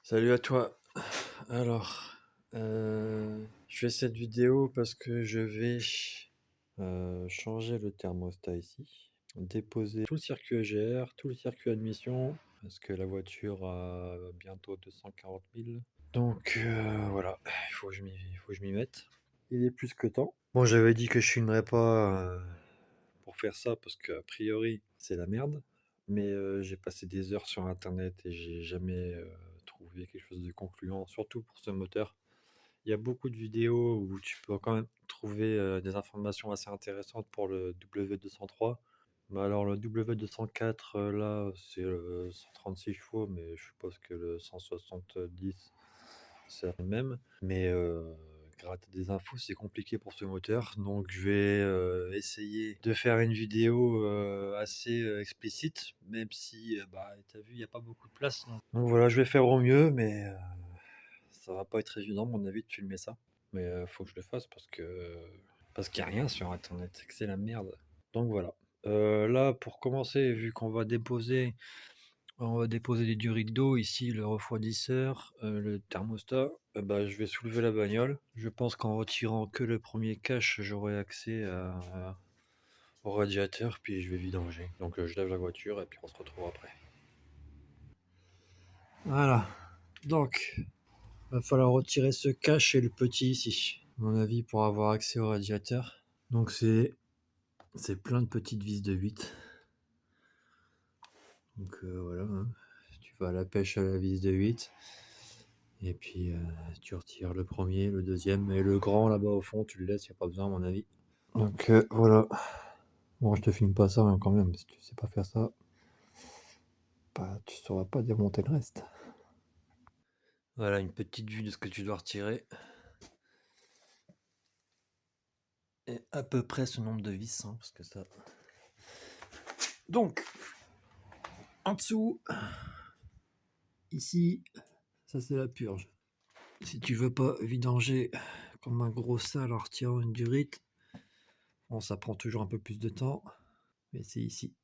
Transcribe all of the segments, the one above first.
Salut à toi. Alors, je fais cette vidéo parce que je vais changer le thermostat ici, déposer tout le circuit EGR, tout le circuit admission, parce que la voiture a bientôt 240 000. Donc voilà, il faut que je m'y mette. Il est plus que temps. Bon, j'avais dit que je filmerais pas pour faire ça parce qu'a priori c'est la merde. Mais j'ai passé des heures sur internet et j'ai jamais trouvé quelque chose de concluant, surtout pour ce moteur. Il y a beaucoup de vidéos où tu peux quand même trouver des informations assez intéressantes pour le W203. Mais alors le W204 là c'est 136 chevaux, mais je suppose que le 170 c'est le même. Mais gratter des infos, c'est compliqué pour ce moteur. Donc je vais essayer de faire une vidéo assez explicite, même si, bah, tu as vu, il n'y a pas beaucoup de place. Donc voilà, je vais faire au mieux, mais ça va pas être évident, à mon avis, de filmer ça. Mais faut que je le fasse parce qu'il n'y a rien sur Internet, c'est que c'est la merde. Donc voilà. Là, pour commencer, vu qu'on va déposer les durites d'eau ici, le refroidisseur, le thermostat. Bah, je vais soulever la bagnole. Je pense qu'en retirant que le premier cache, j'aurai accès au radiateur, puis je vais vidanger. Donc je lève la voiture et puis on se retrouve après. Voilà. Donc, va falloir retirer ce cache et le petit ici, à mon avis, pour avoir accès au radiateur. Donc c'est plein de petites vis de 8. Donc voilà, hein. Tu vas à la pêche à la vis de 8. Et puis tu retires le premier, le deuxième, et le grand là-bas au fond, tu le laisses, il n'y a pas besoin à mon avis. Donc voilà. Bon, je te filme pas ça hein, quand même, si tu sais pas faire ça, bah, tu sauras pas démonter le reste. Voilà une petite vue de ce que tu dois retirer. Et à peu près ce nombre de vis, hein, parce que ça... Donc, en dessous, ici, ça c'est la purge. Si tu veux pas vidanger comme un gros sale en retirant une durite, bon, ça prend toujours un peu plus de temps, mais c'est ici.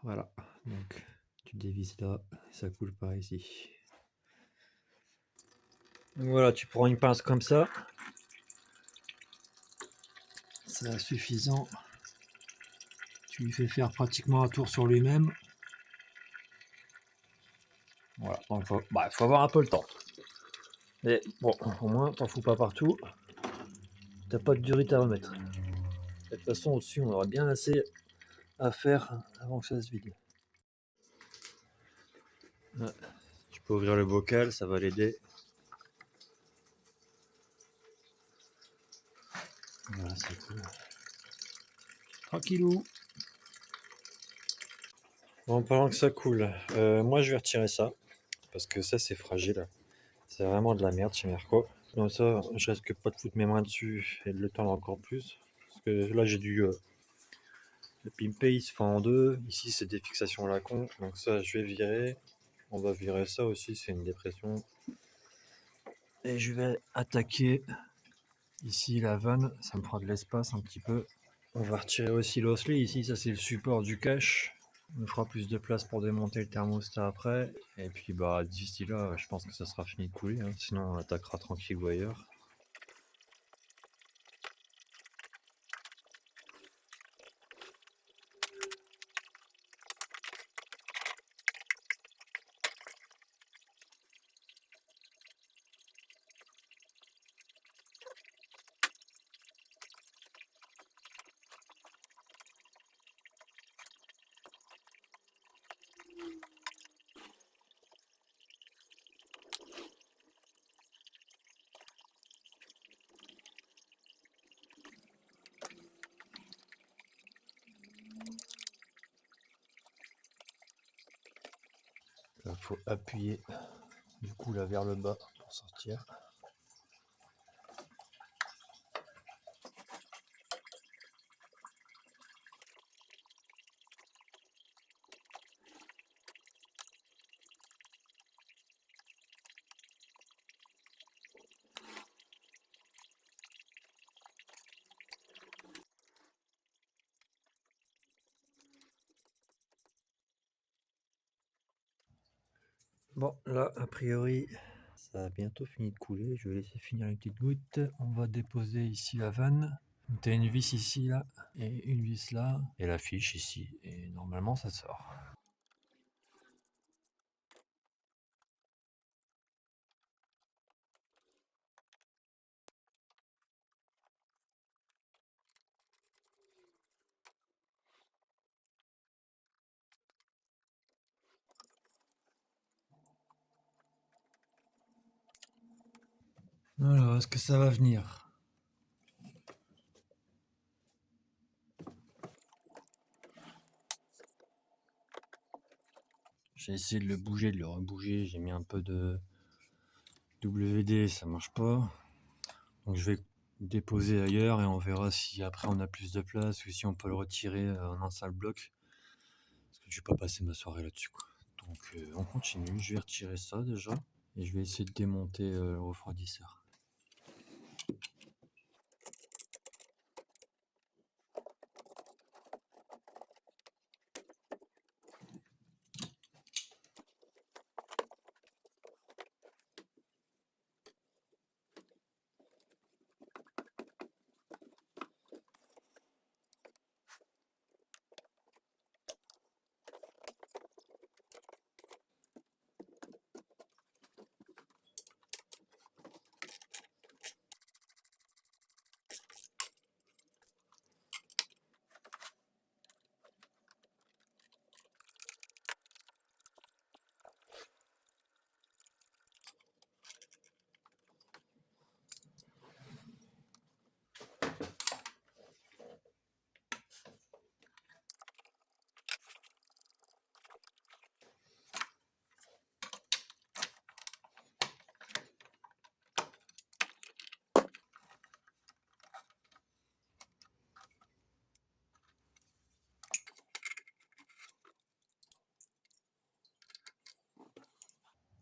Voilà, donc tu dévises là, et ça coule par ici. Donc voilà, tu prends une pince comme ça, c'est suffisant. Tu lui fais faire pratiquement un tour sur lui-même. Voilà, donc faut avoir un peu le temps. Mais bon, au moins, t'en fous pas partout. T'as pas de durite à remettre. De toute façon, au-dessus, on aura bien assez à faire avant que ça se vide. Ouais. Tu peux ouvrir le bocal, ça va l'aider. Voilà, c'est cool. Tranquillou. Bon, pendant que ça coule, moi je vais retirer ça. Parce que ça, c'est fragile. C'est vraiment de la merde chez Merco. Donc ça, je risque pas de foutre mes mains dessus et de le tendre encore plus. Parce que là, j'ai dû... le pimper, il se fait en deux. Ici, c'est des fixations à la con. Donc ça, je vais virer. On va virer ça aussi, c'est une dépression. Et je vais attaquer ici la vanne. Ça me fera de l'espace un petit peu. On va retirer aussi l'osselet. Ici, ça, c'est le support du cache. On fera plus de place pour démonter le thermostat après. Et puis bah d'ici là, je pense que ça sera fini de couler, hein. Sinon on attaquera tranquille ou ailleurs. Là, faut appuyer du coup là vers le bas pour sortir. Bon, là, a priori, Ça a bientôt fini de couler, je vais laisser finir les petites gouttes. On va déposer ici la vanne. T'as une vis ici, là, et une vis là, et la fiche ici. Et normalement, ça sort. Alors, est-ce que ça va venir? J'ai essayé de le bouger, de le rebouger. J'ai mis un peu de WD, ça marche pas. Donc je vais déposer ailleurs et on verra si après on a plus de place ou si on peut le retirer en un seul bloc. Parce que je vais pas passer ma soirée là-dessus, quoi. Donc on continue. Je vais retirer ça déjà et je vais essayer de démonter le refroidisseur.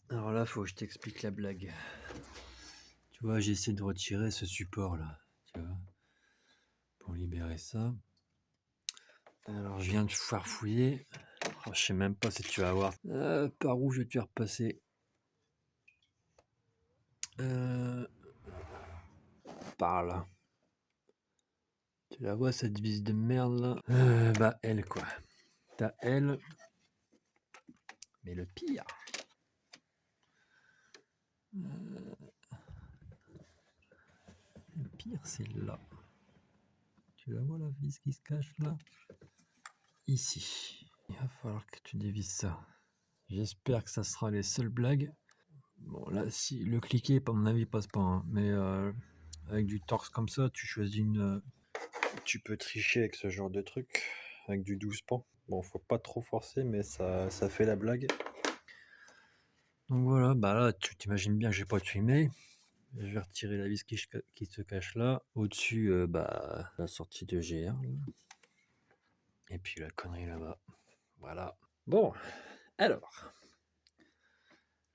Alors là, faut que je t'explique la blague. Tu vois, j'ai essayé de retirer ce support là, tu vois, pour libérer ça. Alors je viens de farfouiller. Oh, je sais même pas si tu vas voir par où je vais te faire passer. Par là. Tu la vois cette vis de merde là? Bah elle quoi. T'as elle. Mais le pire. Le pire c'est là. Tu la vois la vis qui se cache là? Ici. Il va falloir que tu dévisses ça. J'espère que ça sera les seules blagues. Bon là si le cliquet à mon avis passe pas hein, mais avec du torx comme ça tu choisis une... Tu peux tricher avec ce genre de truc, avec du 12 pans. Bon faut pas trop forcer mais ça fait la blague. Donc voilà, bah là tu t'imagines bien que je vais pas te filmer. Je vais retirer la vis qui se cache là. Au-dessus, bah la sortie de GR. Là. Et puis la connerie là-bas. Voilà. Bon, alors.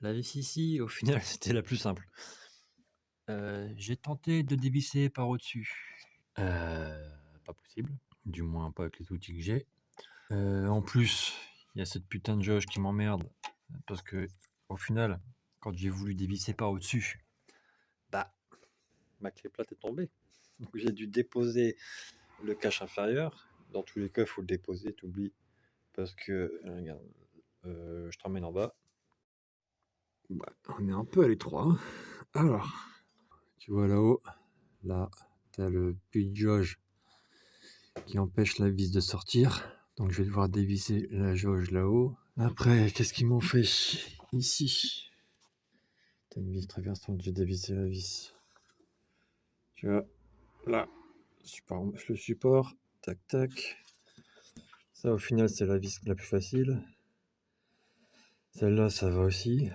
La vis ici, au final, c'était la plus simple. J'ai tenté de dévisser par au-dessus. Pas possible. Du moins pas avec les outils que j'ai. En plus, il y a cette putain de jauge qui m'emmerde. Parce que, au final, quand j'ai voulu dévisser par au-dessus, bah, ma clé plate est tombée. Donc j'ai dû déposer le cache inférieur. Dans tous les cas, il faut le déposer, t'oublies. Parce que, regarde, je t'emmène en bas. Bah, on est un peu à l'étroit. Hein. Alors, tu vois là-haut, là, t'as le puits de jauge qui empêche la vis de sortir. Donc je vais devoir dévisser la jauge là-haut. Après, qu'est-ce qu'ils m'ont fait ici? T'as une vis traversante, j'ai dévissé la vis. Tu vois, là, le support, tac tac. Ça au final c'est la vis la plus facile. Celle-là ça va aussi.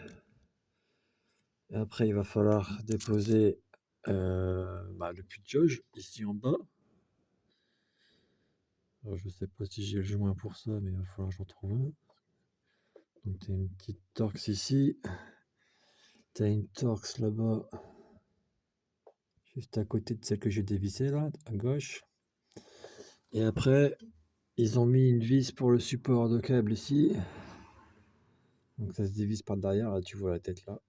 Et après il va falloir déposer le puits de jauge ici en bas. Alors, je sais pas si j'ai le joint pour ça, mais il va falloir que j'en trouve un. Donc tu as une petite torx ici. Tu as une torx là-bas. Juste à côté de celle que j'ai dévissée là, à gauche. Et après, ils ont mis une vis pour le support de câble ici. Donc ça se dévisse par derrière, là tu vois la tête là.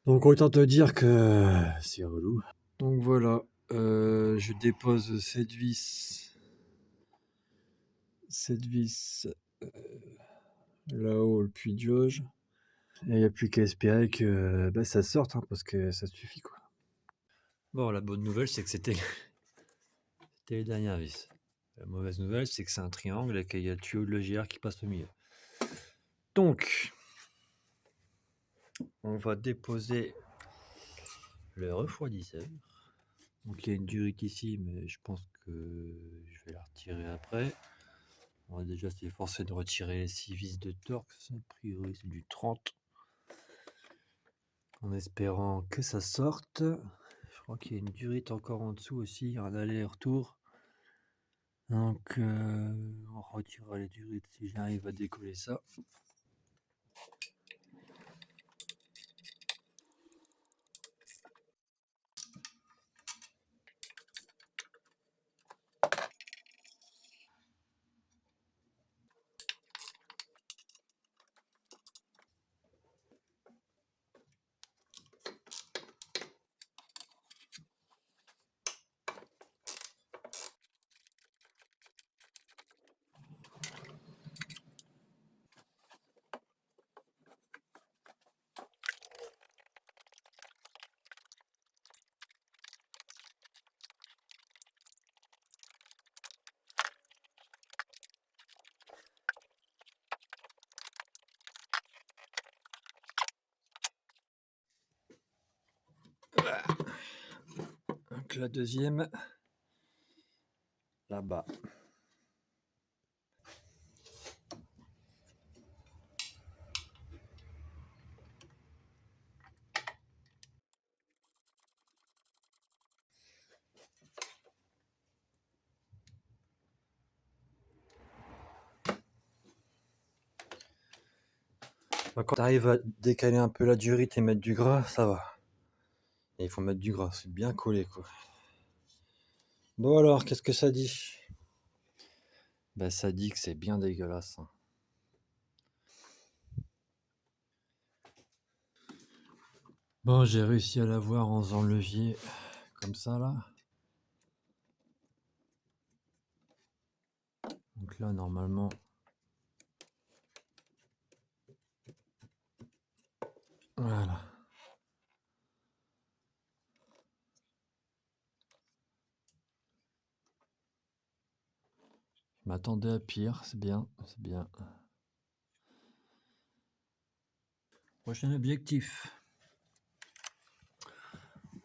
Donc autant te dire que c'est relou. Donc voilà, je dépose cette vis là-haut, le puits de jauge. Et il n'y a plus qu'à espérer que ça sorte, hein, parce que ça suffit quoi. Bon, la bonne nouvelle, c'est que c'était les dernières vis. La mauvaise nouvelle, c'est que c'est un triangle et qu'il y a le tuyau de l'EGR qui passe au milieu. Donc, on va déposer le refroidisseur. Donc il y a une durite ici, mais je pense que je vais la retirer après. On va déjà s'efforcer de retirer les 6 vis de Torx. A priori, c'est du 30. En espérant que ça sorte. Je crois qu'il y a une durite encore en dessous aussi, un aller-retour. Donc on retirera les durites si j'arrive à décoller ça. Donc la deuxième, là-bas. Quand tu arrives à décaler un peu la durite et mettre du gras, ça va. Et il faut mettre du gras, c'est bien collé quoi. Bon alors, qu'est-ce que ça dit? Ça dit que c'est bien dégueulasse. Hein. Bon, j'ai réussi à l'avoir en faisant le levier comme ça là. Donc là, normalement, voilà. Je m'attendais à pire, c'est bien, c'est bien. Prochain objectif.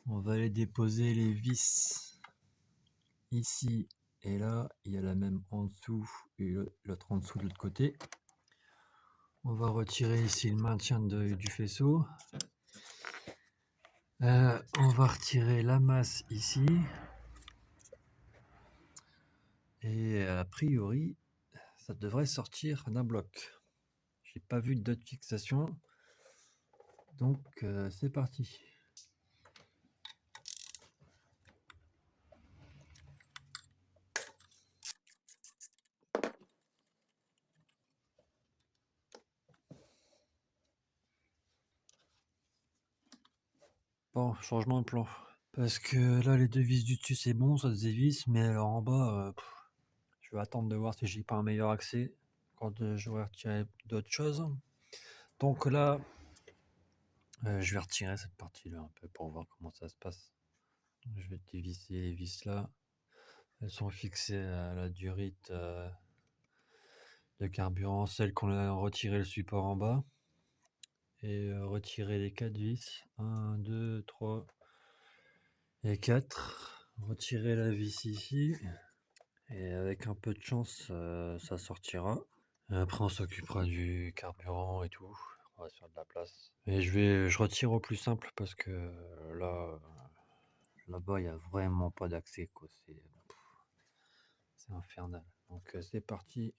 On va aller déposer les vis ici et là. Il y a la même en dessous et l'autre en dessous de l'autre côté. On va retirer ici le maintien du faisceau. On va retirer la masse ici. Et a priori, ça devrait sortir d'un bloc. J'ai pas vu de date fixation. Donc c'est parti. Bon, changement de plan. Parce que là, les deux vis du dessus, c'est bon, ça se dévisse. Mais alors en bas, je vais attendre de voir si j'ai pas un meilleur accès quand j'aurai retiré d'autres choses. Donc là, je vais retirer cette partie-là un peu pour voir comment ça se passe. Je vais dévisser les vis là. Elles sont fixées à la durite de carburant, celle qu'on a retiré le support en bas. Et retirer les 4 vis. 1, 2, 3 et 4. Retirer la vis ici. Et avec un peu de chance, ça sortira. Après, on s'occupera du carburant et tout. On va se faire de la place. Et je retire au plus simple parce que là-bas, il n'y a vraiment pas d'accès, quoi. C'est infernal. Donc, c'est parti.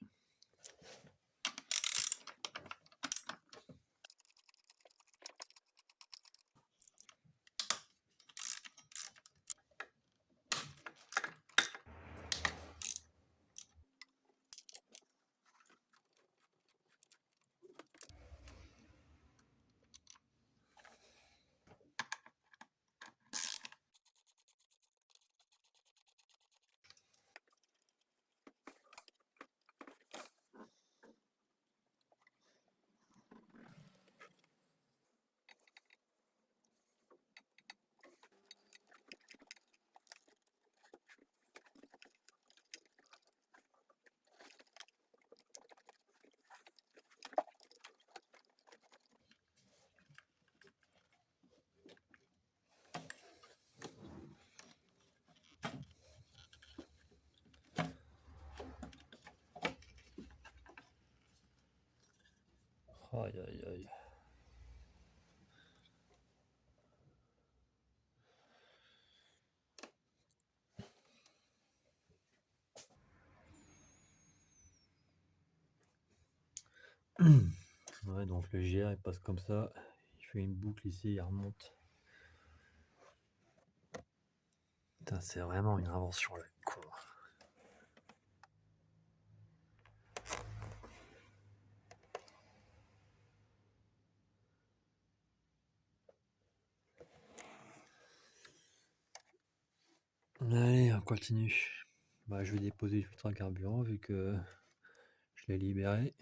Aïe aïe aïe. Ouais, donc le GR il passe comme ça, il fait une boucle ici, il remonte. Putain, c'est vraiment une invention là, con. Allez, on continue. Bah, je vais déposer le filtre à carburant vu que je l'ai libéré.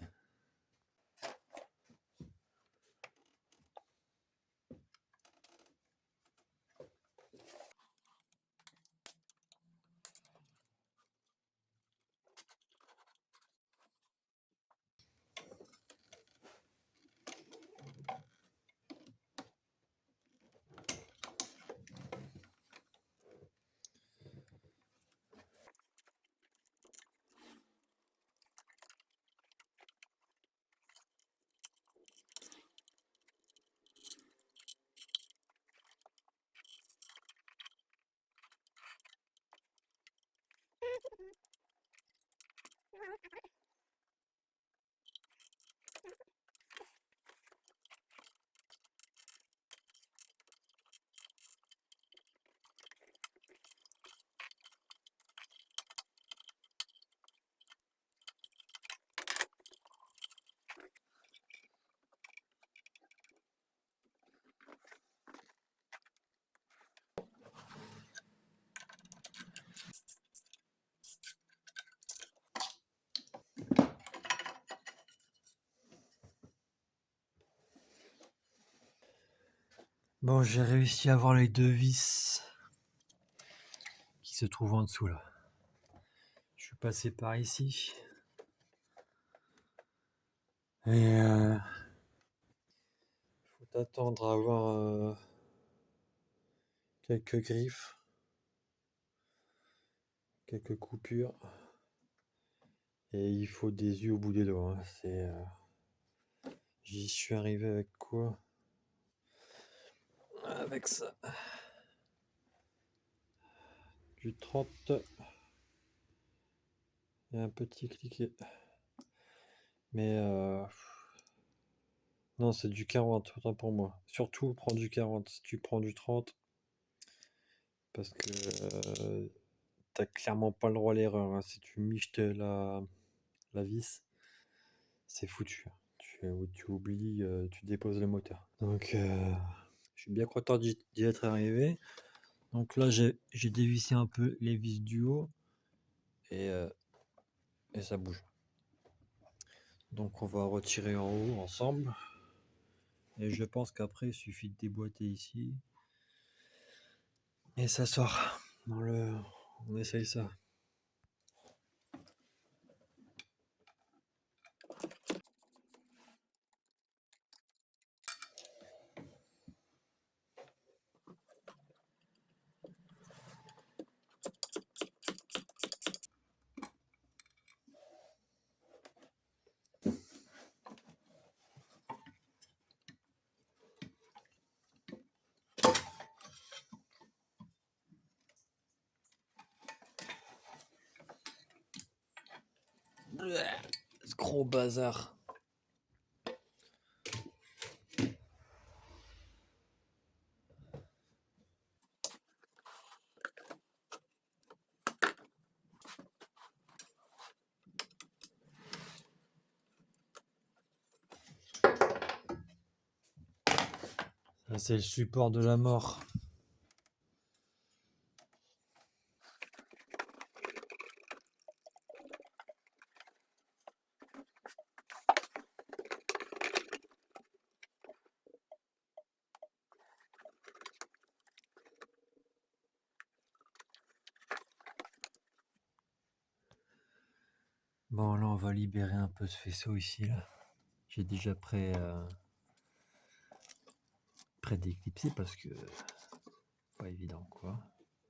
Bon, j'ai réussi à avoir les deux vis qui se trouvent en dessous là. Je suis passé par ici. Et faut attendre à avoir quelques griffes, quelques coupures. Et il faut des yeux au bout des doigts. C'est, j'y suis arrivé avec quoi? Avec ça. Du 30 et un petit cliquet. Mais non, c'est du 40, autant pour moi. Surtout, prends du 40. Si tu prends du 30, parce que t'as clairement pas le droit à l'erreur. Hein. Si tu miches la vis, c'est foutu. Tu oublies, tu déposes le moteur. Donc, je suis bien content d'y être arrivé. Donc là, j'ai dévissé un peu les vis du haut et ça bouge. Donc, on va retirer en haut ensemble. Et je pense qu'après, il suffit de déboîter ici. Et ça sort. On essaye ça. Ce gros bazar. Ça, c'est le support de la mort. Bon, là, on va libérer un peu ce faisceau ici. Là. J'ai déjà prêt d'éclipser parce que pas évident quoi.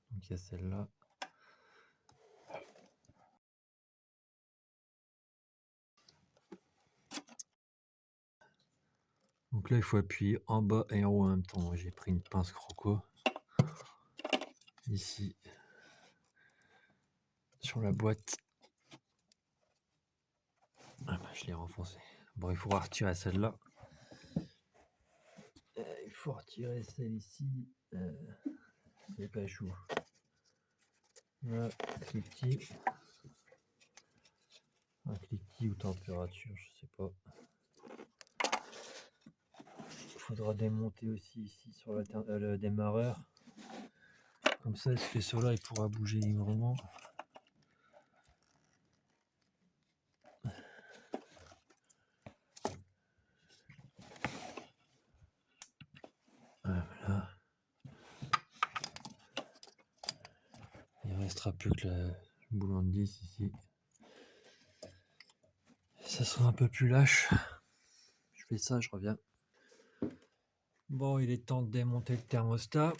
Donc il y a celle-là. Donc là, il faut appuyer en bas et en haut en même temps. J'ai pris une pince croco ici sur la boîte. Ah bah, je l'ai renfoncé. Bon, il faudra retirer celle-là. Il faut retirer celle ici. C'est pas chou. Voilà, cliquetis. Un cliquetis ou température, je sais pas. Il faudra démonter aussi ici sur le démarreur. Comme ça, ce faisceau-là, il pourra bouger librement. Voilà. Il restera plus que le boulon de 10 ici. Ça sera un peu plus lâche. Je fais ça, je reviens. Bon, il est temps de démonter le thermostat.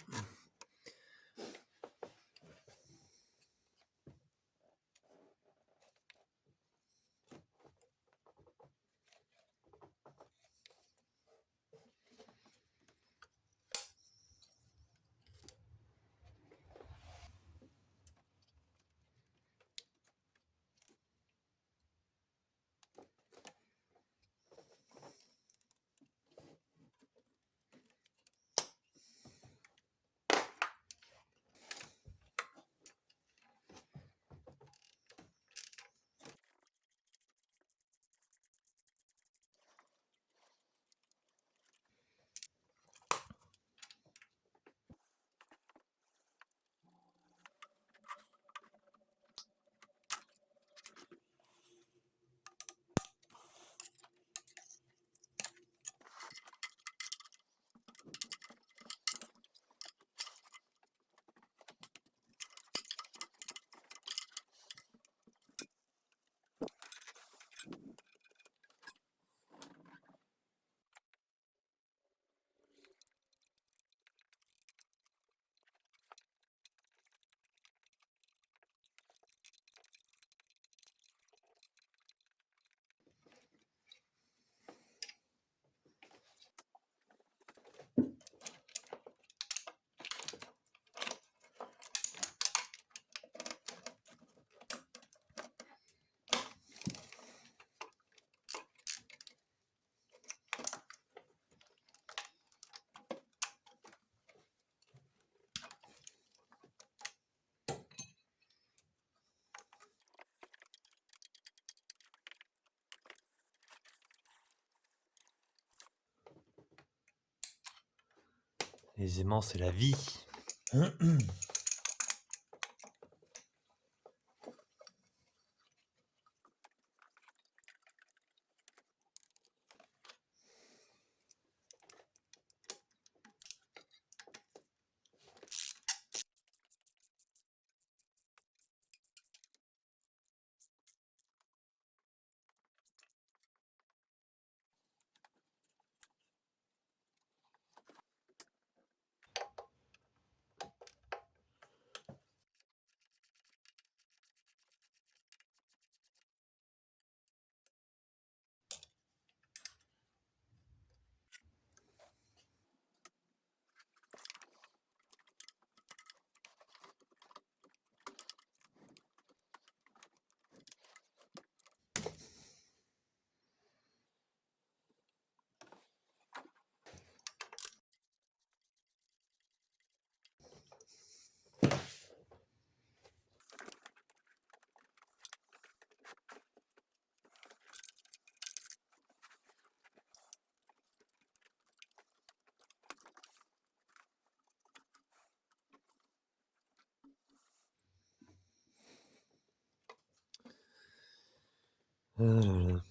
Les aimants, c'est la vie. Ah là là.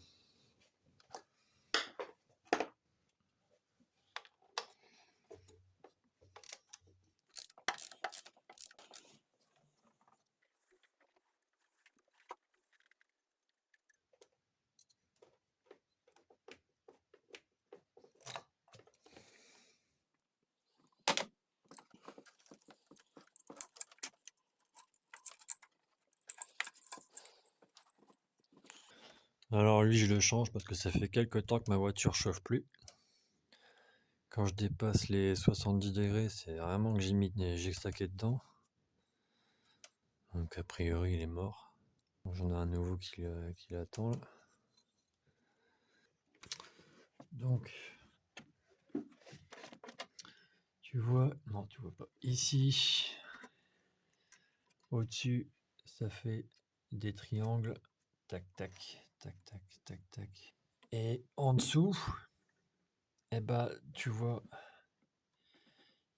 Alors lui, je le change parce que ça fait quelques temps que ma voiture chauffe plus. Quand je dépasse les 70 degrés, c'est vraiment que j'ai stacké dedans. Donc a priori, il est mort. J'en ai un nouveau qui l'attend là. Donc, tu vois, non, tu vois pas. Ici, au-dessus, ça fait des triangles. Tac, tac, tac, tac, tac, tac. Et en dessous, eh ben, tu vois,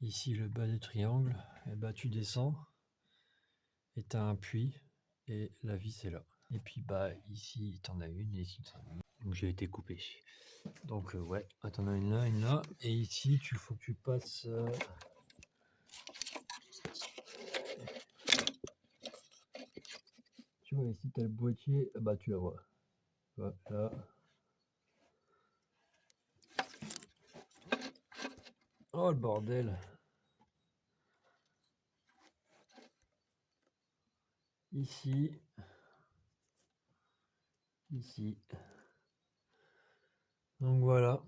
ici le bas du triangle, eh ben, tu descends et tu as un puits et la vis est là. Et puis bah ici t'en as une et ici t'en as une. Donc j'ai été coupé. Donc ouais, t'en as une là, et ici tu faut que tu passes. Tu vois ici t'as le boîtier, bah tu la vois. Voilà. Oh le bordel. Ici. Ici. Donc voilà.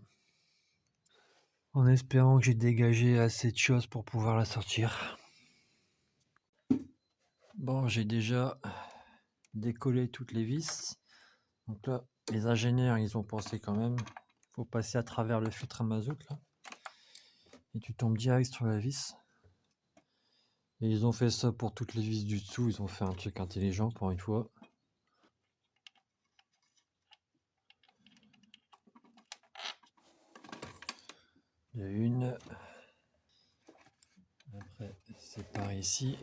En espérant que j'ai dégagé assez de choses pour pouvoir la sortir. Bon, j'ai déjà décollé toutes les vis. Donc là, les ingénieurs, ils ont pensé quand même. Faut passer à travers le filtre à mazout là. Et tu tombes direct sur la vis. Et ils ont fait ça pour toutes les vis du dessous. Ils ont fait un truc intelligent pour une fois. Il y a une. Après, c'est par ici.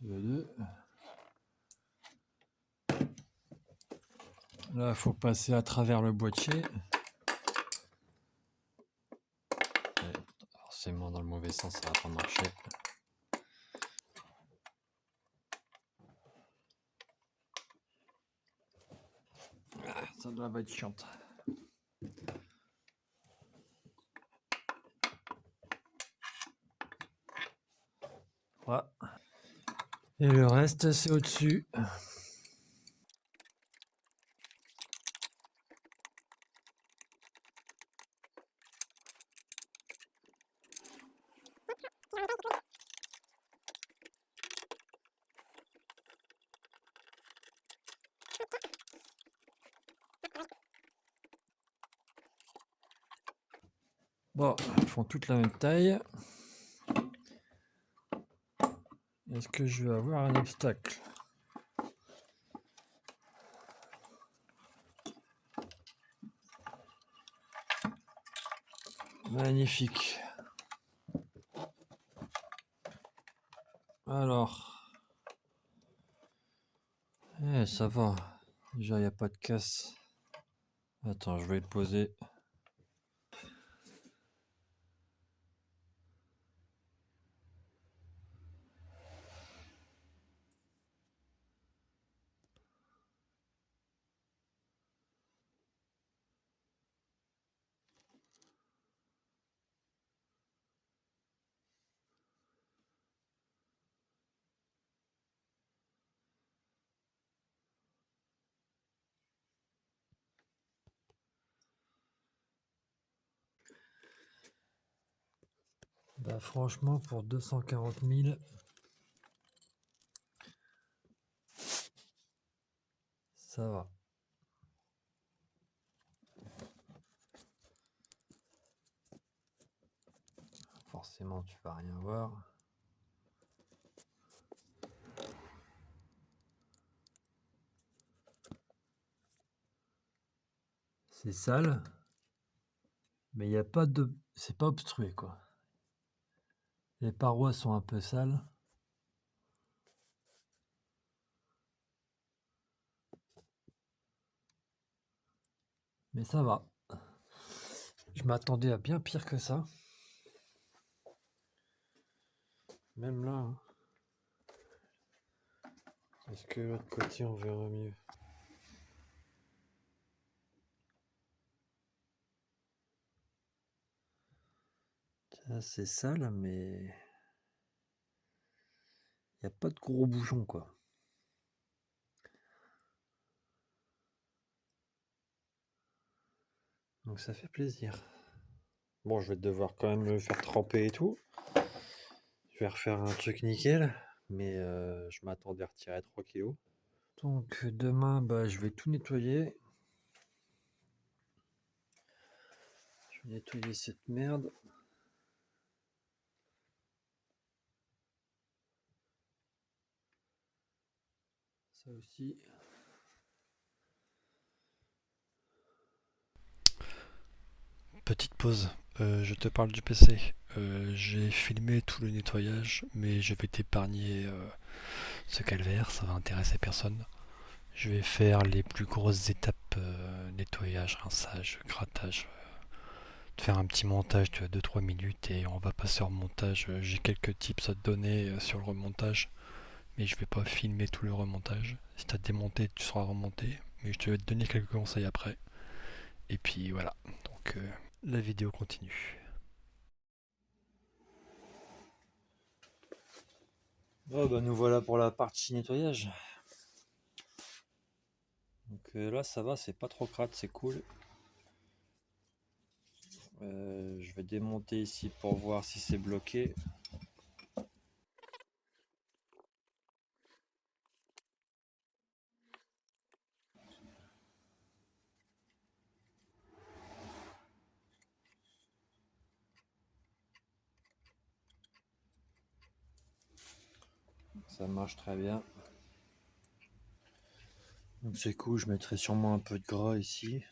Deux. Là, il faut passer à travers le boîtier. Forcément, dans le mauvais sens, ça va pas marcher. Ah, ça doit être chiante. Voilà. Et le reste, c'est au-dessus. Bon, ils font toutes la même taille. Est-ce que je vais avoir un obstacle? Magnifique. Alors. Ça va. Déjà, il n'y a pas de casse. Attends, je vais le poser. Bah franchement, pour 240 000, ça va. Forcément, tu vas rien voir. C'est sale, mais il n'y a pas de... C'est pas obstrué, quoi. Les parois sont un peu sales. Mais ça va. Je m'attendais à bien pire que ça. Même là. Hein. Est-ce que l'autre côté, on verra mieux? C'est assez sale, mais il n'y a pas de gros bouchons, quoi. Donc ça fait plaisir. Bon, je vais devoir quand même le faire tremper et tout. Je vais refaire un truc nickel, mais je m'attendais à retirer 3 kilos. Donc demain, je vais tout nettoyer. Je vais nettoyer cette merde. Ça aussi. Petite pause, je te parle du PC. J'ai filmé tout le nettoyage, mais je vais t'épargner ce calvaire, ça va intéresser personne. Je vais faire les plus grosses étapes, nettoyage, rinçage, grattage, faire un petit montage de 2-3 minutes et on va passer au remontage. J'ai quelques tips à te donner sur le remontage, mais je vais pas filmer tout le remontage. Si tu as démonté, tu seras remonté, mais je vais te donner quelques conseils après. Et puis voilà, donc la vidéo continue. Oh nous voilà pour la partie nettoyage. Donc là ça va, c'est pas trop crade, c'est cool. Je vais démonter ici pour voir si c'est bloqué. Ça marche très bien. Donc c'est cool, je mettrai sûrement un peu de gras ici.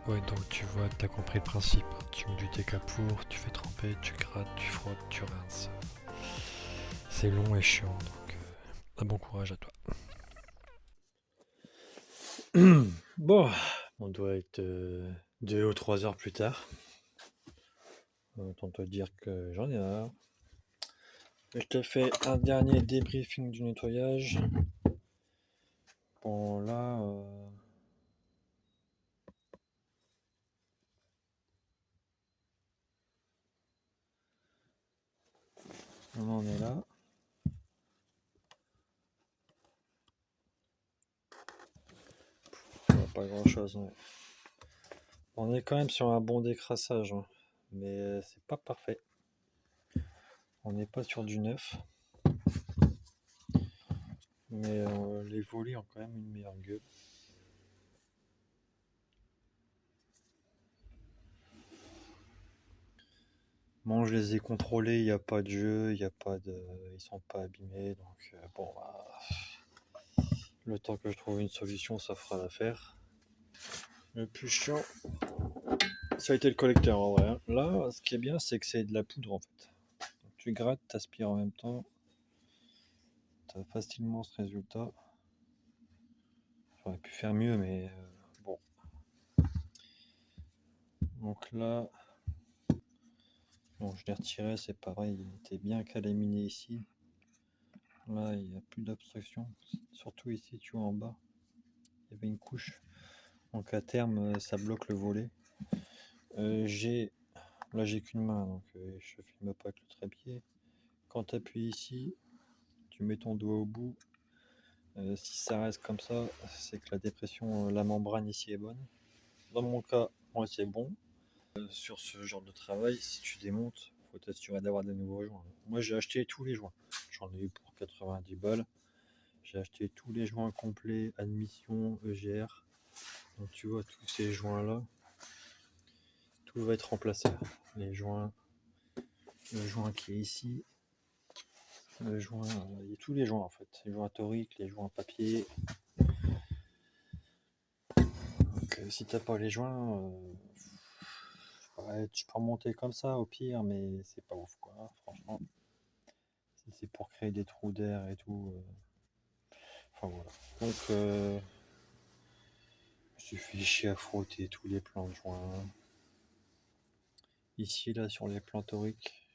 Ouais, donc tu vois, t'as compris le principe. Tu mets du décapour, tu fais tremper, tu grattes, tu frottes, tu rinces. C'est long et chiant, donc un bon courage à toi. Bon, on doit être 2 ou 3 heures plus tard. Autant te dire que j'en ai marre. Je te fais un dernier débriefing du nettoyage. Bon, là, on en est là. Pas grand chose. Ouais. On est quand même sur un bon décrassage, hein. Mais c'est pas parfait. On n'est pas sur du neuf. Mais les volets ont quand même une meilleure gueule. Bon, je les ai contrôlés, il n'y a pas de jeu, ils sont pas abîmés, donc bon, bah, le temps que je trouve une solution, ça fera l'affaire. Le plus chiant, ça a été le collecteur en vrai, hein. Là, ce qui est bien, c'est que c'est de la poudre en fait. Donc, tu grattes, t'aspires en même temps, t'as facilement ce résultat. J'aurais pu faire mieux, mais bon. Donc là, bon, je l'ai retiré, c'est pareil, il était bien calaminé ici. Là, il n'y a plus d'obstruction, surtout ici, tu vois, en bas, il y avait une couche. Donc à terme, ça bloque le volet. Là, j'ai qu'une main, donc je filme pas avec le trépied. Quand tu appuies ici, tu mets ton doigt au bout. Si ça reste comme ça, c'est que la dépression, la membrane ici est bonne. Dans mon cas, moi c'est bon. Sur ce genre de travail, si tu démontes, faut t'assurer d'avoir des nouveaux joints. Moi j'ai acheté tous les joints. J'en ai eu pour 90 balles. J'ai acheté tous les joints complets, admission, EGR. Donc tu vois tous ces joints là, tout va être remplacé. Les joints, le joint qui est ici, le joint, il y a tous les joints en fait. Les joints toriques, les joints papier. Donc si t'as pas les joints, ouais, tu peux remonter comme ça au pire, mais c'est pas ouf quoi, franchement. Si c'est pour créer des trous d'air et tout. Enfin voilà. Donc je me suis fait chier à frotter tous les plans de joints. Ici là sur les plans toriques,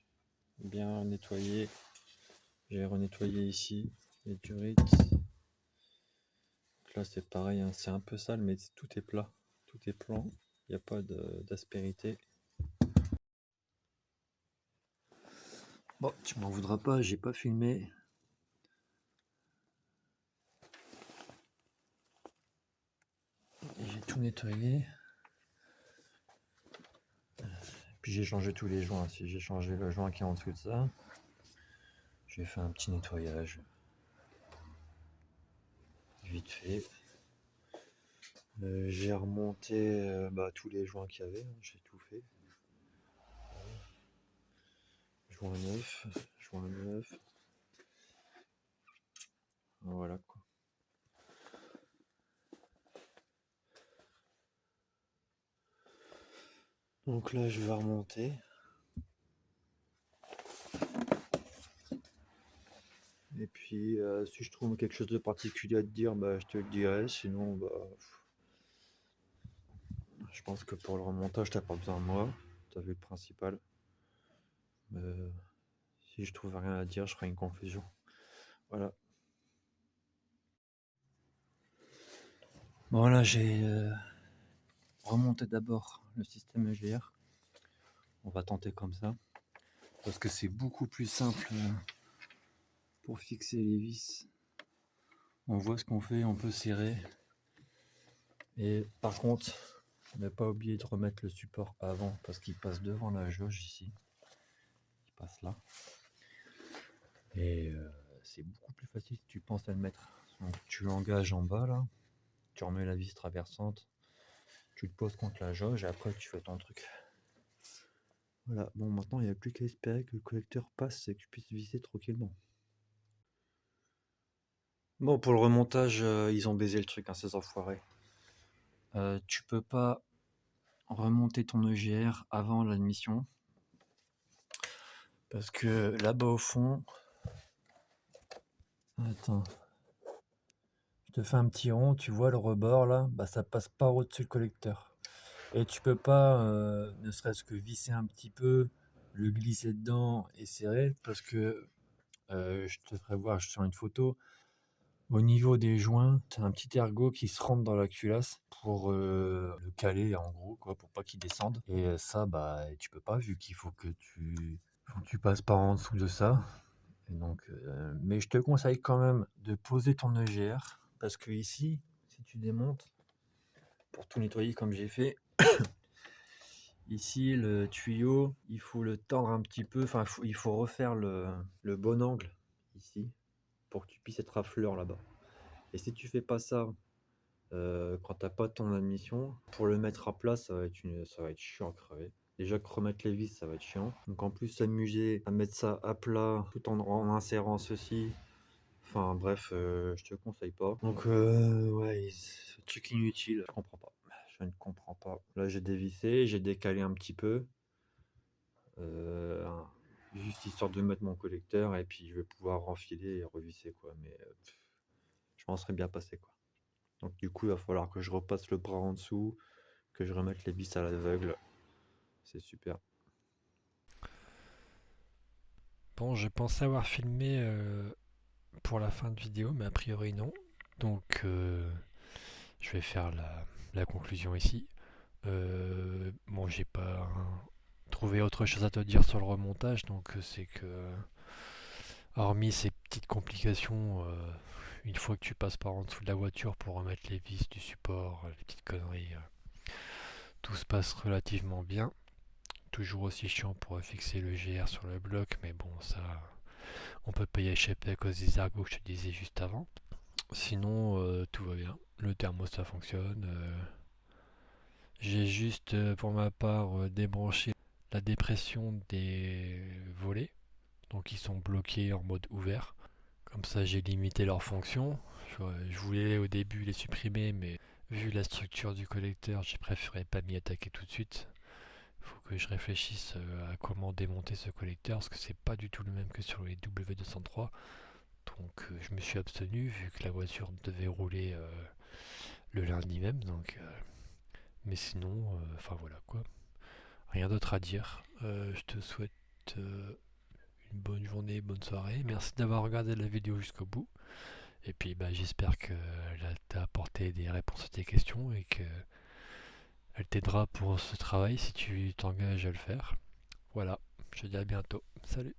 bien nettoyé. J'ai renettoyé ici les durites. Donc là c'est pareil, hein, c'est un peu sale, mais tout est plat, tout est plan. Il n'y a pas d'aspérité. Bon, tu m'en voudras pas, j'ai pas filmé. J'ai tout nettoyé. Puis j'ai changé tous les joints. Si j'ai changé le joint qui est en dessous de ça, j'ai fait un petit nettoyage. Vite fait. J'ai remonté tous les joints qu'il y avait, hein, j'ai tout fait. Joint neuf, joint neuf. Voilà quoi. Donc là je vais remonter. Et puis si je trouve quelque chose de particulier à te dire, je te le dirai. Sinon, je pense que pour le remontage, t'as pas besoin de moi. T'as vu le principal. Euh, si je trouve rien à dire, je ferai une conclusion. Voilà. Bon là j'ai remonté d'abord le système EGR. On va tenter comme ça. Parce que c'est beaucoup plus simple pour fixer les vis. On voit ce qu'on fait, on peut serrer. Et par contre, ne pas oublier de remettre le support avant parce qu'il passe devant la jauge ici. Il passe là. Et c'est beaucoup plus facile si tu penses à le mettre. Donc tu l'engages en bas là, tu remets la vis traversante, tu le poses contre la jauge et après tu fais ton truc. Voilà, bon maintenant il n'y a plus qu'à espérer que le collecteur passe et que tu puisses visser tranquillement. Bon pour le remontage, ils ont baisé le truc, hein, ces enfoirés. Tu peux pas remonter ton EGR avant l'admission. Parce que là-bas au fond... Attends. Je te fais un petit rond, tu vois le rebord là, bah ça passe pas au-dessus le collecteur. Et tu peux pas, ne serait-ce que visser un petit peu, le glisser dedans et serrer, parce que je te ferai voir sur une photo, au niveau des joints, tu as un petit ergot qui se rentre dans la culasse pour le caler en gros, quoi, pour pas qu'il descende. Et ça, bah tu peux pas, vu qu'il faut que tu passes par en dessous de ça. Et donc, mais je te conseille quand même de poser ton EGR, parce que ici, si tu démontes, pour tout nettoyer comme j'ai fait, ici le tuyau, il faut le tendre un petit peu, enfin il faut refaire le bon angle ici, pour que tu puisses être à fleur là-bas. Et si tu fais pas ça, quand t'as pas ton admission, pour le mettre à plat, ça va être chiant à crever. Déjà que remettre les vis, ça va être chiant. Donc en plus s'amuser à mettre ça à plat tout en insérant ceci. Enfin bref, je te conseille pas. Donc ouais, truc inutile, je comprends pas. Je ne comprends pas. Là j'ai dévissé, j'ai décalé un petit peu. Juste histoire de mettre mon collecteur et puis je vais pouvoir enfiler et revisser quoi. Mais je m'en serais bien passé quoi. Donc du coup il va falloir que je repasse le bras en dessous, que je remette les vis à l'aveugle. C'est super. Bon, je pensais avoir filmé pour la fin de vidéo, mais a priori non. Donc, je vais faire la conclusion ici. Bon, j'ai pas trouvé autre chose à te dire sur le remontage, donc c'est que, hormis ces petites complications, une fois que tu passes par en dessous de la voiture pour remettre les vis du support, les petites conneries, tout se passe relativement bien. Toujours aussi chiant pour fixer le GR sur le bloc, mais bon, ça, on peut pas y échapper à cause des ergots que je te disais juste avant. Sinon, tout va bien. Le thermostat fonctionne. J'ai juste, pour ma part, débranché la dépression des volets. Donc ils sont bloqués en mode ouvert. Comme ça, j'ai limité leur fonction. Je voulais au début les supprimer, mais vu la structure du collecteur, j'ai préféré pas m'y attaquer tout de suite. Il faut que je réfléchisse à comment démonter ce collecteur, parce que c'est pas du tout le même que sur les W203. Donc je me suis abstenu vu que la voiture devait rouler le lundi même. Donc, mais sinon, enfin voilà quoi. Rien d'autre à dire. Je te souhaite une bonne journée, bonne soirée. Merci d'avoir regardé la vidéo jusqu'au bout. Et puis bah, j'espère qu'elle t'a apporté des réponses à tes questions et qu'elle t'aidera pour ce travail si tu t'engages à le faire. Voilà, je te dis à bientôt. Salut.